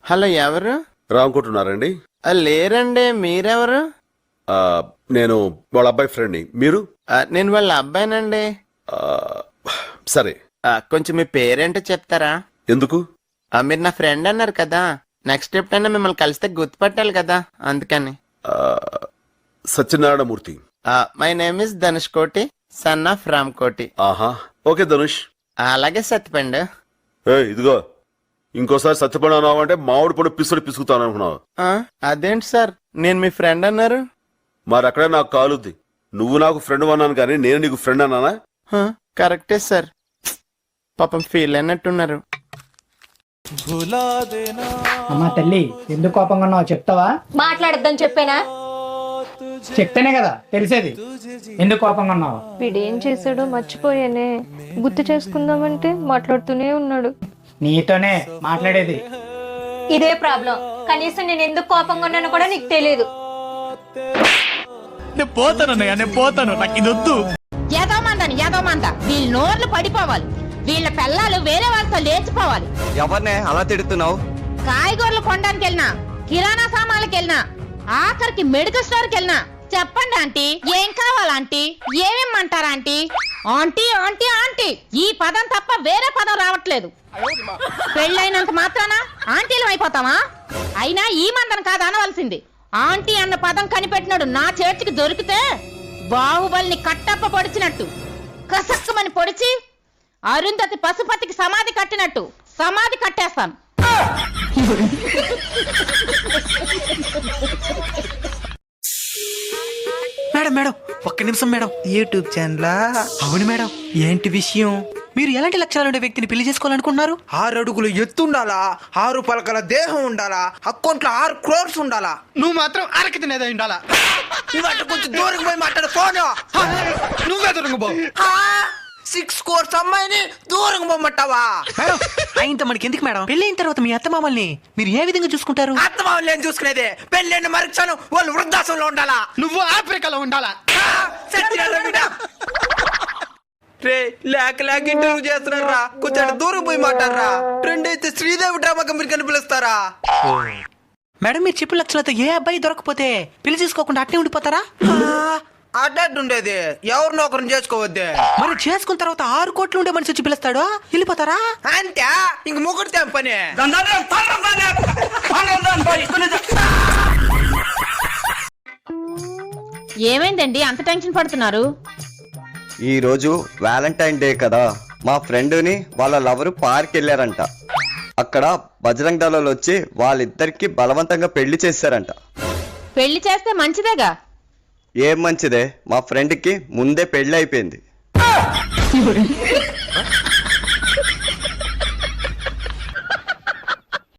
Hello, ఎవరు? రామకుంటున్నారండి? లేరండి, మీరెవరు? నేను వాళ్ళ అబ్బాయి ఫ్రెండ్ని. మీరు? నేను వాళ్ళ అబ్బాయినండి. సరే, కొంచెం మీ పేరేంటో చెప్తారా? ఎందుకు? మీరు నా ఫ్రెండ్ అన్నారు కదా, నెక్స్ట్ ఎప్పుడైనా మిమ్మల్ని కలిస్తే గుర్తుపట్టాలి కదా, అందుకని. Satyanarayana Murthy. My name is Dhanush కోటి, సన్ ఆఫ్ రామ్ కోటి. ఆహా, ఓకే ధనుష్. అలాగే సత్యపండు. ఇదిగో, ఇంకోసారి సత్యపండు అన్నావు అంటే మామిడి పండు పిసుకుతాను అనుకున్నావు. అదేంటి సార్, నేను మీ ఫ్రెండ్ అన్నారు? మరి అక్కడే నాకు కాలుద్ది. నువ్వు నాకు ఫ్రెండ్ అన్నాను కానీ నేను నీకు ఫ్రెండ్ అన్నానా? కరెక్టే సార్, పాపం ఫీల్ అయినట్టున్నారు. అమ్మా తల్లి, ఎందుకు కోపంగా ఉన్నావు చెప్తావా? మాట్లాడద్దని చెప్పానా? చెప్తేనే కదా తెలిసేది. ఎందుకు కోపంగా ఉన్నావు? వీడేం చేశాడో మర్చిపోయానే, గుర్తు చేసుకుందామంటే మాట్లాడుతూనే ఉన్నాడు. నీతోనే మాట్లాడేది. ఇదే ప్రాబ్లం. కనీసం నేను ఎందుకు కోపంగా ఉన్నానో కూడా నీకు తెలియదు. నేను పోతాను, నాకు ఇది వద్దు. ఏదోమంద వీళ్ళ నోర్లు పడిపోవాలి, వీళ్ళ పిల్లలు వేరే వాళ్ళతో లేచిపోవాలి. ఎవరినే అలా తిడుతున్నావు? కాయగూరలు కొనడానికి వెళ్ళినా, కిరాణా సామాన్లకి వెళ్ళినా, ఆఖరికి మెడికల్ స్టోర్కి వెళ్ళినా చెప్పండి ఆంటీ, ఏం కావాలంటీ, ఏమేమంటారా ఆంటీ? ఆంటీ ఆంటీ ఆంటీ ఈ పదం తప్ప వేరే పదం రావట్లేదు. పెళ్ళైనంత మాత్రాన ఆంటీలు అయిపోతావా? అయినా ఈ మందన కాదు అనవలసింది. ఆంటీ అన్న పదం కనిపెట్టినాడు నా చేతికి దొరికితే బాహుబలిని కట్టప్ప పొడిచినట్టు కసక్కమని పొడిచి అరుంధతి పశుపతికి సమాధి కట్టినట్టు సమాధి కట్టేస్తాను. మేడం ఒక్క నిమిషం మేడం. YouTube channel? అవును మేడం. ఏంటి విషయం? మీరు ఎలాంటి లక్షణాలు ఉండే వ్యక్తిని పెళ్లి చేసుకోవాలనుకుంటున్నారు? 6 అడుగులు ఎత్తు ఉండాలా, 6 పలకల దేహం ఉండాలా, అకౌంట్లో 6 crores ఉండాలా. నువ్వు మాత్రం అరకి తినేదా ఉండాలా? ఇవాళ కొంచెం దూరం పోయి మాట్లాడు ఫోను. నువ్వే దూరంగా పో. 6 crores అమ్మాయిని దూరం పోమంటావా? మేడం ఆయనతో మనకి ఎందుకు మేడం? పెళ్లి అయిన తర్వాత మీ అత్త మామల్ని మీరు ఏ విధంగా చూసుకుంటారు? అత్తమామలు ఏం చూసుకునేది? పెళ్ళైన మరుక్షణం వాళ్ళు వృద్ధాశ్రమంలో ఉండాలా. నువ్వు ఆఫ్రికాలో ఉండాలా? రే లేక ఇంటర్వ్యూ చేస్తున్నారా, కొంచెం దూరం పోయి మాట్లాడరా. ట్రెండ్ అయితే శ్రీదేవి డ్రామా కంపెనీ పిలుస్తారా? మేడం మీరు చెప్పిన లక్షలతో ఏ అబ్బాయి దొరకపోతే పెళ్లి చేసుకోకుండా అట్నే ఉండిపోతారా? అడ్డట్టు ఉండేది, ఎవరినో ఒకరిని చేసుకోవద్దే. మరి చేసుకున్న తర్వాత 6 కోట్లు ఉండే మనిషి వచ్చి పిలుస్తాడు, వెళ్ళిపోతారా? అంతే, ఇంక ముగ్గురితే పని. ఏమైందండి అంత టెన్షన్ పడుతున్నారు? ఈ రోజు వ్యాలంటైన్ డే కదా, మా ఫ్రెండ్ని వాళ్ళ లవరు పార్క్ వెళ్ళారంట. అక్కడ బజరంగ్ దళాలు వచ్చి వాళ్ళిద్దరికి బలవంతంగా పెళ్లి చేశారంట. పెళ్లి చేస్తే మంచిదేగా. ఏం మంచిదే, మా ఫ్రెండ్కి ముందే పెళ్లి అయిపోయింది.